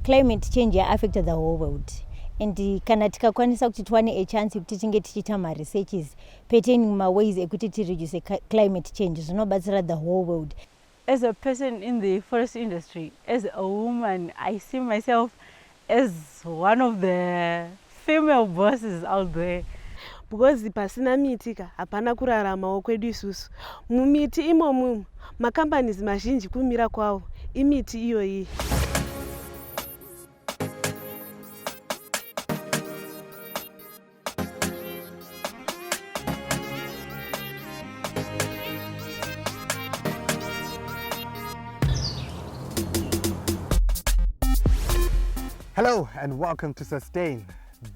climate change affects the whole world. And kana tikakwanisa kuti tiwane a chance kuti tinge tichiita ma-researches pertaining ma-ways ekuti reduce climate change zvinobatsira the whole world. As a person in the forest industry, as a woman, I see myself as one of the female bosses out there. Because pasina miti hapana kuraramawo kwedu isusu. Mumiti imomo macompanies mazhinji kumira kwawo imiti iyoyi. Hello and welcome to Sustain.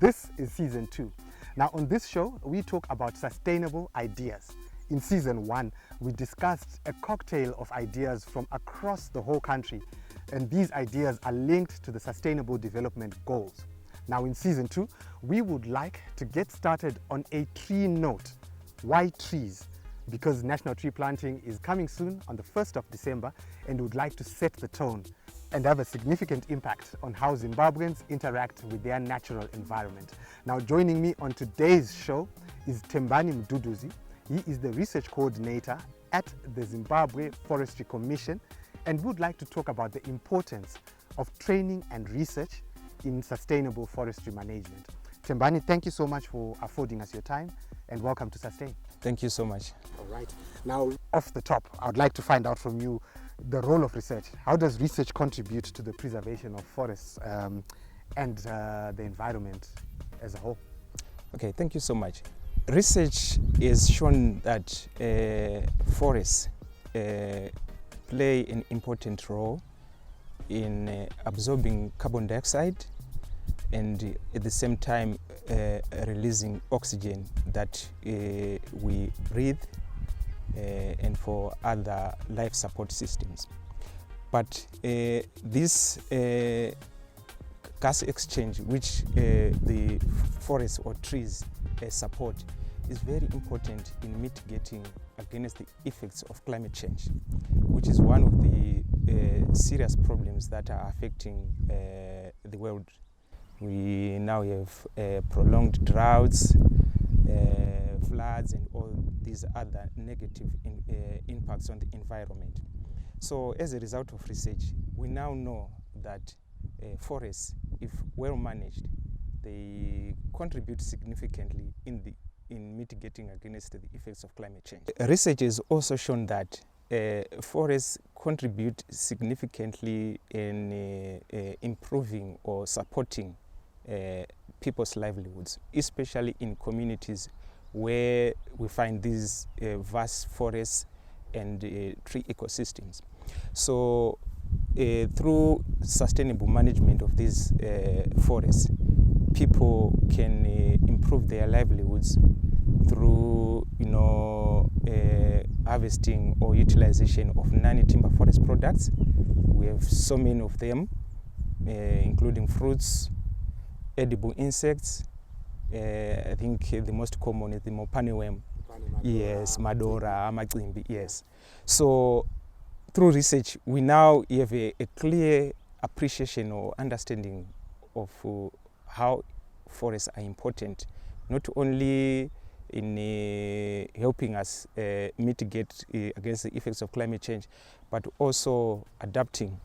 This is season 2. Now on this show, we talk about sustainable ideas. In season 1, we discussed a cocktail of ideas from across the whole country, and these ideas are linked to the Sustainable Development Goals. Now in season 2, we would like to get started on a tree note. Why trees? Because National Tree Planting is coming soon on the 1st of December, and we would like to set the tone and have a significant impact on how Zimbabweans interact with their natural environment. Now joining me on today's show is Thembani Mduduzi. He is the research coordinator at the Zimbabwe Forestry Commission and would like to talk about the importance of training and research in sustainable forestry management. Thembani, thank you so much for affording us your time and welcome to Sustain. Thank you so much. All right. Now, off the top, I would like to find out from you the role of research. How does research contribute to the preservation of forests and the environment as a whole? Okay, thank you so much. Research has shown that forests play an important role in absorbing carbon dioxide and at the same time releasing oxygen that we breathe and for other life support systems. But this gas exchange which the forests or trees support is very important in mitigating against the effects of climate change, which is one of the serious problems that are affecting the world. We now have prolonged droughts, floods and all these other negative impacts on the environment. So as a result of research, we now know that forests, if well managed, they contribute significantly in mitigating against the effects of climate change. Research has also shown that forests contribute significantly in improving or supporting people's livelihoods, especially in communities where we find these vast forests and tree ecosystems. So through sustainable management of these forests, people can improve their livelihoods through harvesting or utilization of non-timber forest products. We have so many of them, including fruits, edible insects. I think the most common is the mopane worm. Yes, Madora, Amacimbi, yes. So through research, we now have a clear appreciation or understanding of how forests are important, not only in helping us mitigate against the effects of climate change, but also adapting,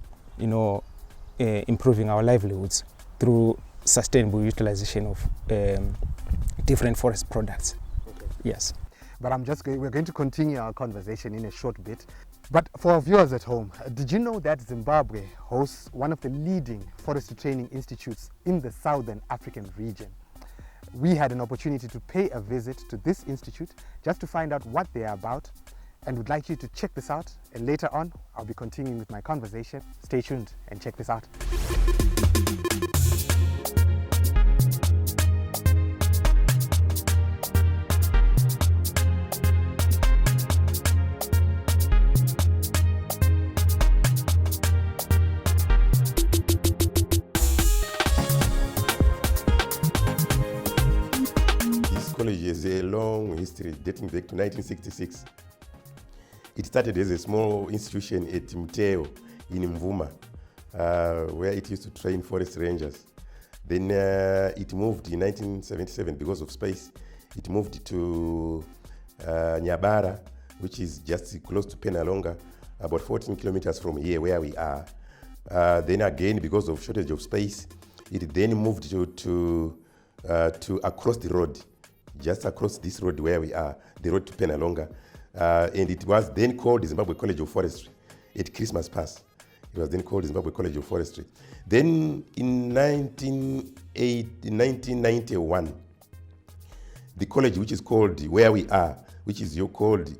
improving our livelihoods through sustainable utilization of different forest products. Okay. Yes. But we're going to continue our conversation in a short bit. But for our viewers at home, did you know that Zimbabwe hosts one of the leading forestry training institutes in the Southern African region? We had an opportunity to pay a visit to this institute just to find out what they are about, and would like you to check this out. And later on, I'll be continuing with my conversation. Stay tuned and check this out. College has a long history dating back to 1966. It started as a small institution at Mteo in Mvuma. where it used to train forest rangers. Then it moved in 1977 because of space. It moved to Nyabara, which is just close to Penalonga, about 14 kilometers from here where we are. Then again, because of shortage of space, it then moved to across the road, just across this road where we are, the road to Penalonga. And it was then called the Zimbabwe College of Forestry at Christmas Pass. It was then called the Zimbabwe College of Forestry. Then in 1991, the college which is called where we are, which is called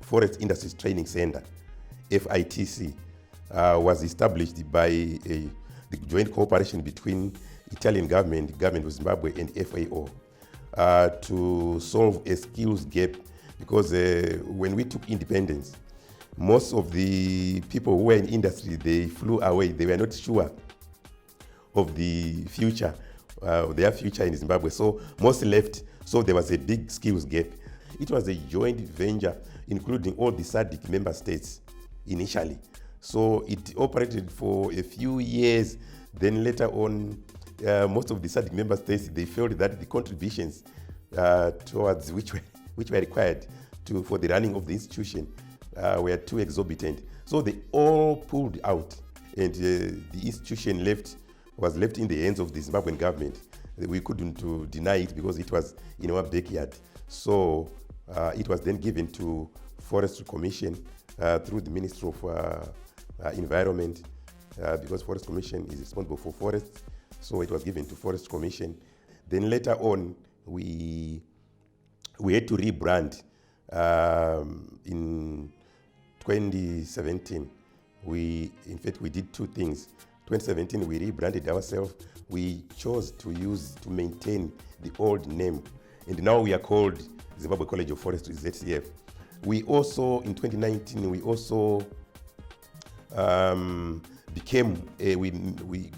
Forest Industries Training Center, FITC, was established by the joint cooperation between Italian government of Zimbabwe and FAO to solve a skills gap, because when we took independence, most of the people who were in industry, they flew away. They were not sure of the future, their future in Zimbabwe. So most left. So there was a big skills gap. It was a joint venture, including all the SADC member states initially. So it operated for a few years. Then later on, most of the SADC member states, they felt that the contributions towards which were required for the running of the institution were too exorbitant. So they all pulled out, and the institution was left in the hands of the Zimbabwean government. We couldn't deny it because it was in our backyard. So it was then given to Forestry Commission through the Ministry of Environment, because Forest Commission is responsible for forests. So it was given to Forest Commission. Then later on, we had to rebrand in 2017. In fact, we did two things. 2017, we rebranded ourselves. We chose to maintain the old name. And now we are called Zimbabwe College of Forestry, ZCF. We also, in 2019, we also we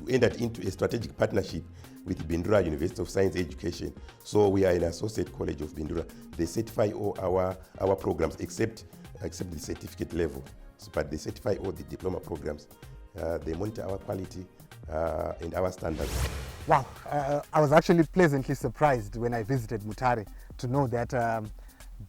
entered into a strategic partnership with Bindura University of Science Education. So we are an associate college of Bindura. They certify all our programs except the certificate level, but they certify all the diploma programs. They monitor our quality and our standards. Wow, I was actually pleasantly surprised when I visited Mutare to know that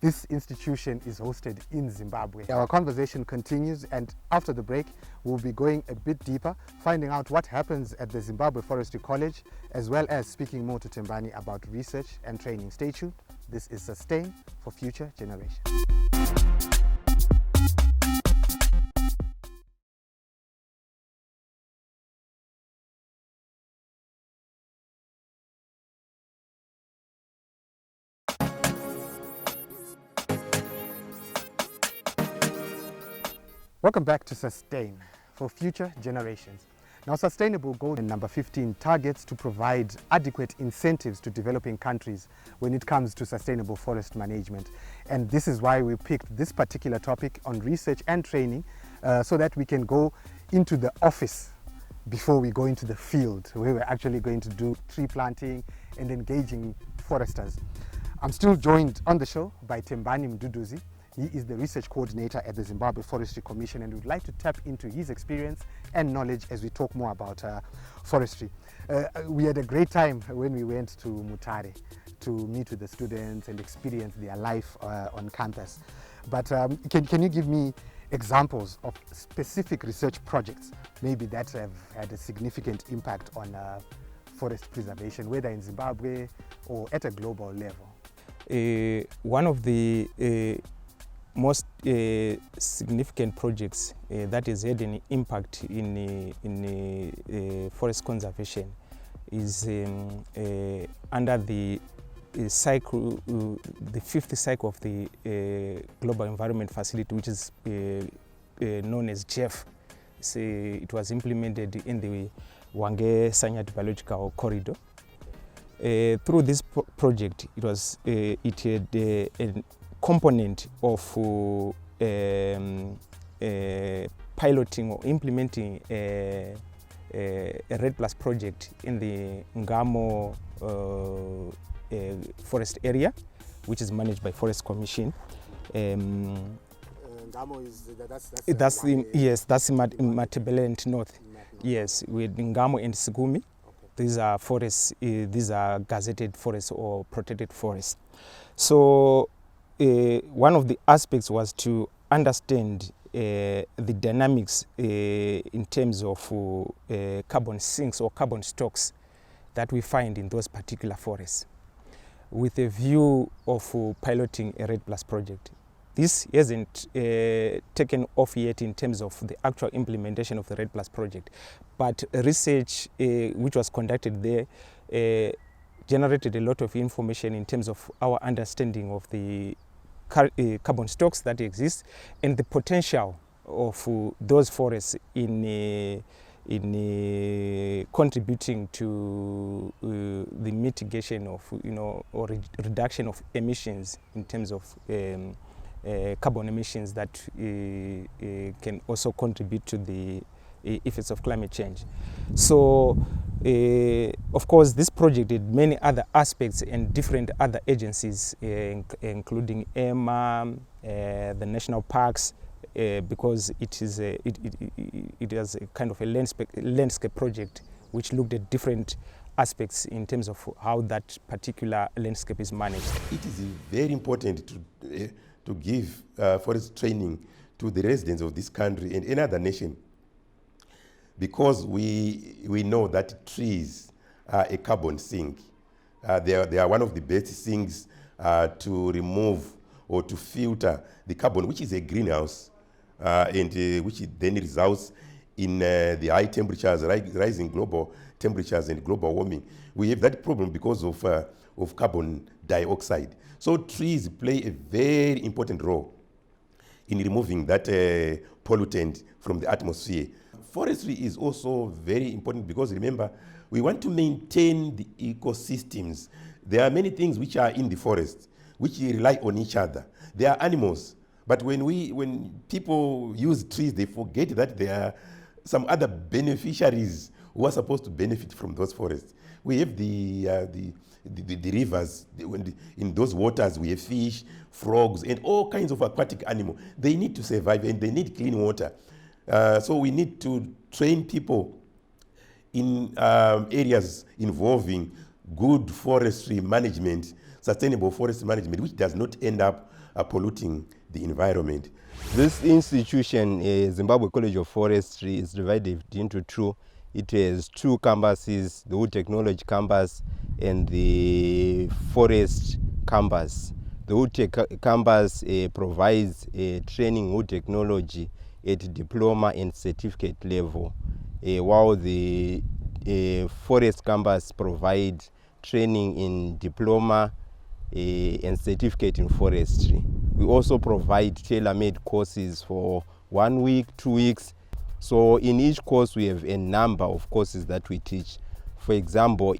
this institution is hosted in Zimbabwe. Our conversation continues, and after the break, we'll be going a bit deeper, finding out what happens at the Zimbabwe Forestry College, as well as speaking more to Tembani about research and training. Stay tuned. This is Sustain for Future Generations. Welcome back to Sustain for Future Generations. Now, Sustainable Goal number 15 targets to provide adequate incentives to developing countries when it comes to sustainable forest management. And this is why we picked this particular topic on research and training, so that we can go into the office before we go into the field, where we're actually going to do tree planting and engaging foresters. I'm still joined on the show by Tembani Mduduzi. He is the research coordinator at the Zimbabwe Forestry Commission, and we'd like to tap into his experience and knowledge as we talk more about forestry. We had a great time when we went to Mutare to meet with the students and experience their life on campus. But can you give me examples of specific research projects maybe that have had a significant impact on forest preservation, whether in Zimbabwe or at a global level? One of the most significant projects that has had an impact in forest conservation is under the cycle, the fifth cycle of the Global Environment Facility, which is known as GEF. It was implemented in the Wange-Sanyati Biological Corridor. Through this project, it had a component of piloting or implementing a RED Plus project in the Ngamo forest area, which is managed by Forest Commission. Ngamo is that's in Matabeleland North. Yes, with Ngamo and Sigumi. These are forests, these are gazetted forests or protected forests. So one of the aspects was to understand the dynamics in terms of carbon sinks or carbon stocks that we find in those particular forests, with a view of piloting a RED Plus project. This hasn't taken off yet in terms of the actual implementation of the RED Plus project, but research which was conducted there generated a lot of information in terms of our understanding of the carbon stocks that exist and the potential of those forests in contributing to the mitigation of, or reduction of emissions in terms of carbon emissions that can also contribute to the effects of climate change. So, of course, this project had many other aspects and different other agencies, including EMA, the national parks, because it is it has a kind of a landscape project which looked at different aspects in terms of how that particular landscape is managed. It is very important to give forest training to the residents of this country and any other nation, because we know that trees are a carbon sink. They are one of the best sinks to remove or to filter the carbon, which is a greenhouse, and which then results in the high temperatures, rising global temperatures and global warming. We have that problem because of carbon dioxide. So trees play a very important role in removing that pollutant from the atmosphere. Forestry is also very important because, remember, we want to maintain the ecosystems. There are many things which are in the forest which rely on each other. There are animals, but when people use trees, they forget that there are some other beneficiaries who are supposed to benefit from those forests. We have the rivers. In those waters we have fish, frogs, and all kinds of aquatic animals. They need to survive and they need clean water. So we need to train people in areas involving good forestry management, sustainable forest management, which does not end up polluting the environment. This institution, Zimbabwe College of Forestry, is divided into two. It has two campuses, the Wood Technology campus and the Forest campus. The Wood Tech campus provides training wood technology at diploma and certificate level, while the Forest campus provides training in diploma and certificate in forestry. We also provide tailor-made courses for 1 week, 2 weeks. So in each course we have a number of courses that we teach. For example,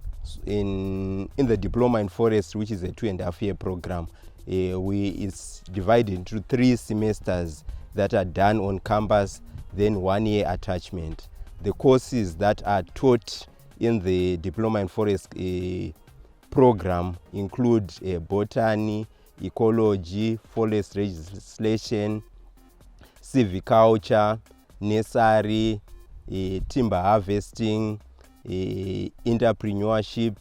in the diploma in forestry, which is a 2.5-year program, it's divided into 3 semesters that are done on campus, then 1-year attachment. The courses that are taught in the diploma in forestry program include botany, ecology, forest legislation, silviculture, nursery, timber harvesting, entrepreneurship,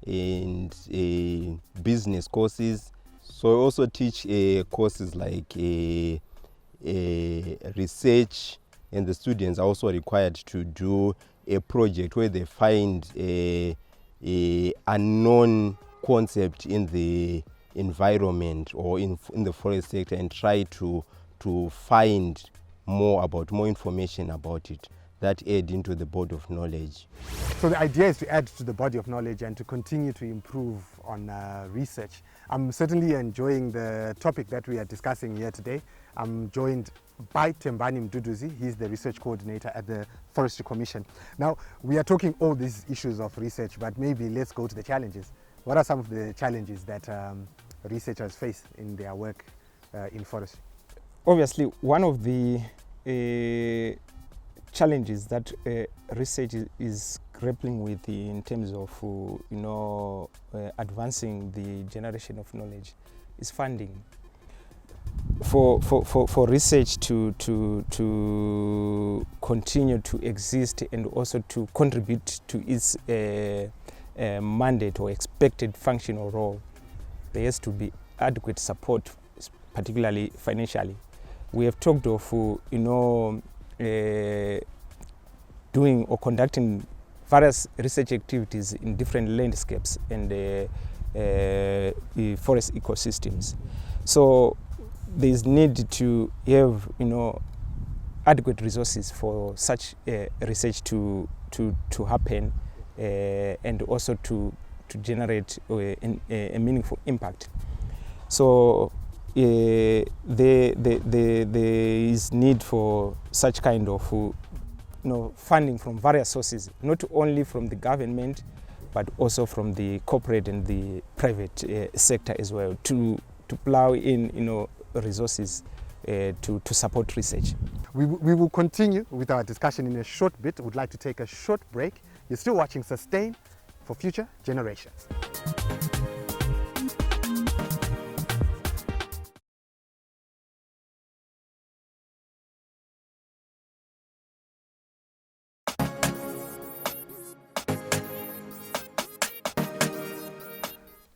and business courses. So I also teach courses like research, and the students are also required to do a project where they find a unknown concept in the environment or in the forest sector and try to find more information about it that add into the body of knowledge. So the idea is to add to the body of knowledge and to continue to improve on research. I'm certainly enjoying the topic that we are discussing here today. I'm joined by Tembani Mduduzi. He's the research coordinator at the Forestry Commission. Now, we are talking all these issues of research, but maybe let's go to the challenges. What are some of the challenges that researchers face in their work in forestry? Obviously, one of the challenges that research is grappling with in terms of advancing the generation of knowledge is funding. for research to continue to exist and also to contribute to its mandate or expected functional role, there has to be adequate support, particularly financially. We have talked of doing or conducting various research activities in different landscapes and forest ecosystems. So there is need to have adequate resources for such research to happen and also to generate a meaningful impact. So there is need for such kind of funding from various sources, not only from the government, but also from the corporate and the private sector as well, to plow in resources to support research. We will continue with our discussion in a short bit. We'd like to take a short break. You're still watching Sustain for Future Generations.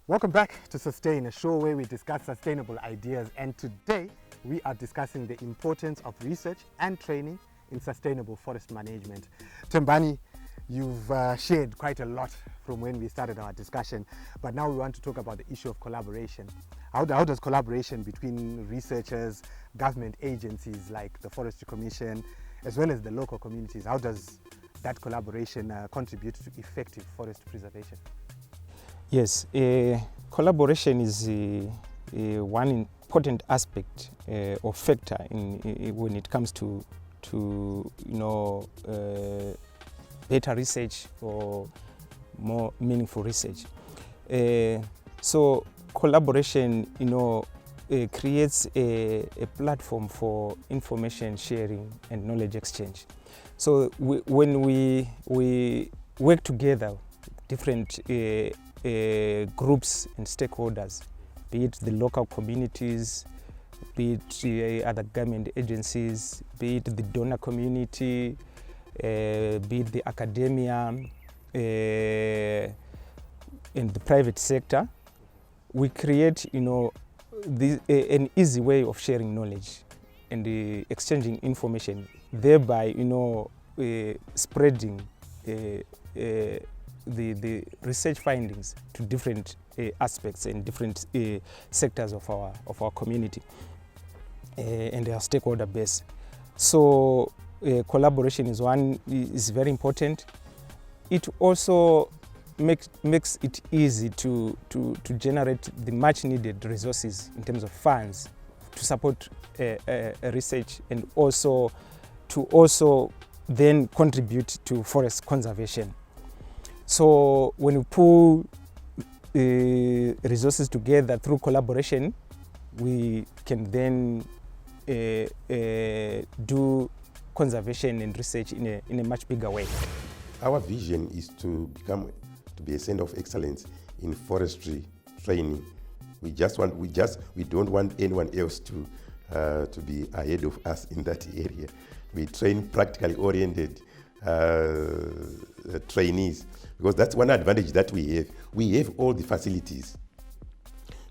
Welcome back to Sustain, a show where we discuss sustainable ideas, and today we are discussing the importance of research and training in sustainable forest management. Tembani, you've shared quite a lot from when we started our discussion, but now we want to talk about the issue of collaboration. How does collaboration between researchers, government agencies like the Forestry Commission, as well as the local communities, how does that collaboration contribute to effective forest preservation? Yes, collaboration is one important aspect or factor when it comes to better research or more meaningful research. So collaboration, creates a platform for information sharing and knowledge exchange. So when we work together, different groups and stakeholders, be it the local communities, be it other government agencies, be it the donor community, be it the academia and the private sector, we create an easy way of sharing knowledge and exchanging information, thereby spreading the research findings to different aspects and different sectors of our community and our stakeholder base. So collaboration is very important. It also makes it easy to generate the much needed resources in terms of funds to support research, and also to then contribute to forest conservation. So when we pull resources together through collaboration, we can then do conservation and research in a much bigger way. Our vision is to be a center of excellence in forestry training. We don't want anyone else to be ahead of us in that area. We train practically oriented trainees, because that's one advantage that we have. We have all the facilities.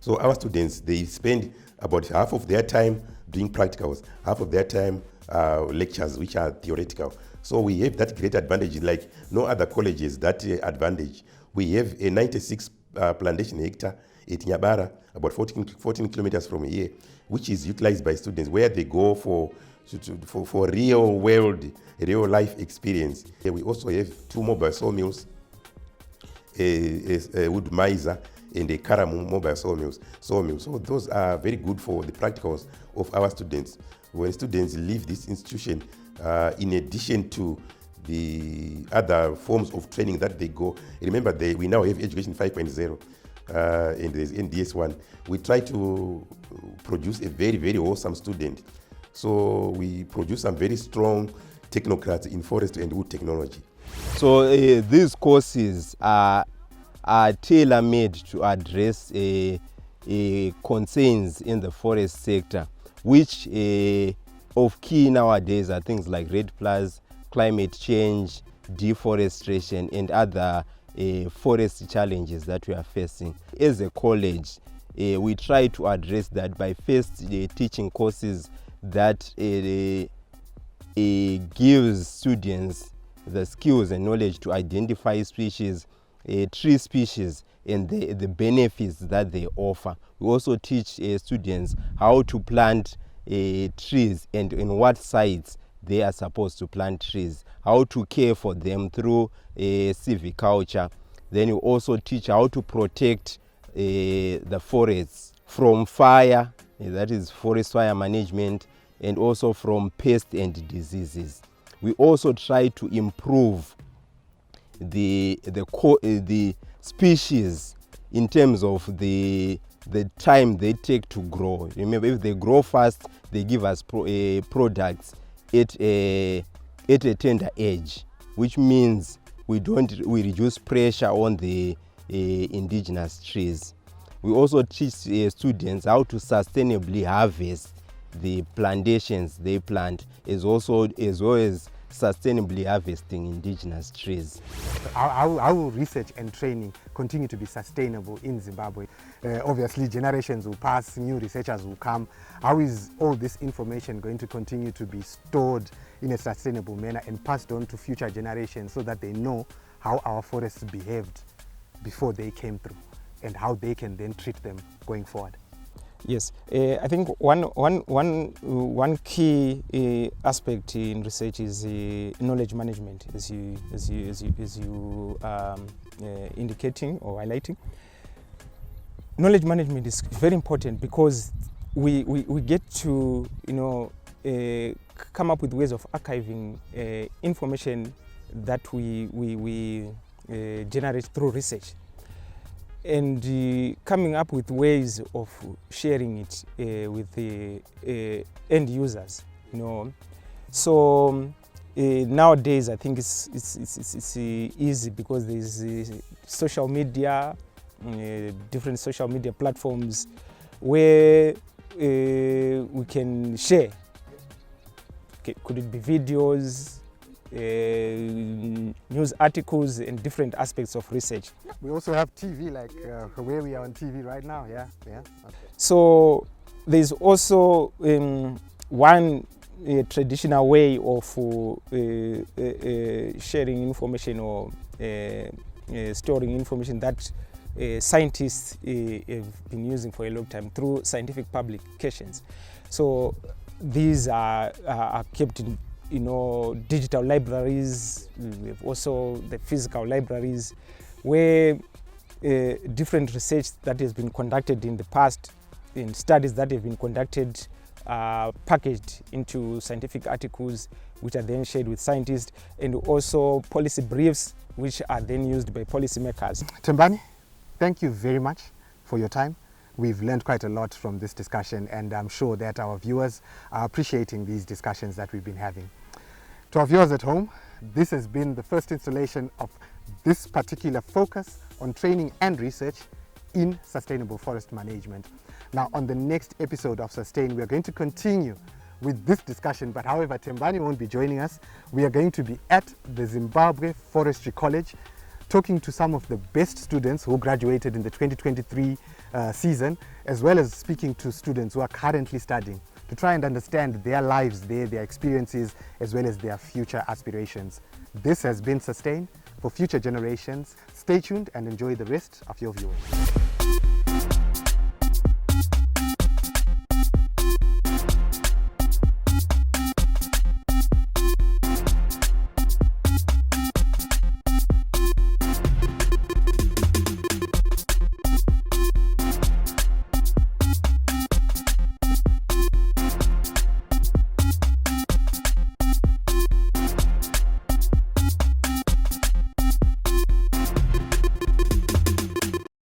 So our students, they spend about half of their time doing practicals, half of their time lectures, which are theoretical. So we have that great advantage, like no other colleges, that advantage. We have a 96 plantation hectare at Nyabara, about 14 kilometers from here, which is utilized by students, where they go for real world, real life experience. We also have 2 mobile sawmills, a wood miser and a Karamu mobile sawmill. So those are very good for the practicals of our students. When students leave this institution, in addition to the other forms of training that they go, remember we now have Education 5.0 and there's NDS 1. We try to produce a very, very awesome student. So we produce some very strong technocrats in forestry and wood technology. So these courses are tailor-made to address concerns in the forest sector. which of key nowadays are things like REDD+, climate change, deforestation, and other forest challenges that we are facing. As a college, we try to address that by first teaching courses that gives students the skills and knowledge to identify species, tree species, and the benefits that they offer. We also teach students how to plant trees and in what sites they are supposed to plant trees, how to care for them through silviculture. Then you also teach how to protect the forests from fire, that is forest fire management, and also from pests and diseases. We also try to improve the species in terms of the time they take to grow. Remember, if they grow fast, they give us products at a tender age, which means we reduce pressure on the indigenous trees. We also teach students how to sustainably harvest the plantations they plant, as well as sustainably harvesting indigenous trees. How will research and training continue to be sustainable in Zimbabwe? Obviously, generations will pass, new researchers will come. How is all this information going to continue to be stored in a sustainable manner and passed on to future generations so that they know how our forests behaved before they came through and how they can then treat them going forward? Yes, I think one key aspect in research is knowledge management, as you indicating or highlighting. Knowledge management is very important because we get to come up with ways of archiving information that we generate through research, and coming up with ways of sharing it with the end users. So nowadays I think it's easy because there's social media, different social media platforms where we can share. Could it be videos, news articles, and different aspects of research? We also have TV, like where we are on TV right now. Yeah. Okay. So there's also one traditional way of sharing information or storing information that scientists have been using for a long time through scientific publications. So these are kept in digital libraries. We have also the physical libraries where different research that has been conducted in the past, in studies that have been conducted, packaged into scientific articles which are then shared with scientists, and also policy briefs which are then used by policymakers. Thembani, thank you very much for your time. We've learned quite a lot from this discussion, and I'm sure that our viewers are appreciating these discussions that we've been having. To our viewers at home, this has been the first installation of this particular focus on training and research in sustainable forest management. Now, on the next episode of Sustain, we are going to continue with this discussion, but however, Thembani won't be joining us. We are going to be at the Zimbabwe Forestry College, talking to some of the best students who graduated in the 2023 season, as well as speaking to students who are currently studying to try and understand their lives there, their experiences, as well as their future aspirations. This has been Sustain for future generations. Stay tuned and enjoy the rest of your viewing.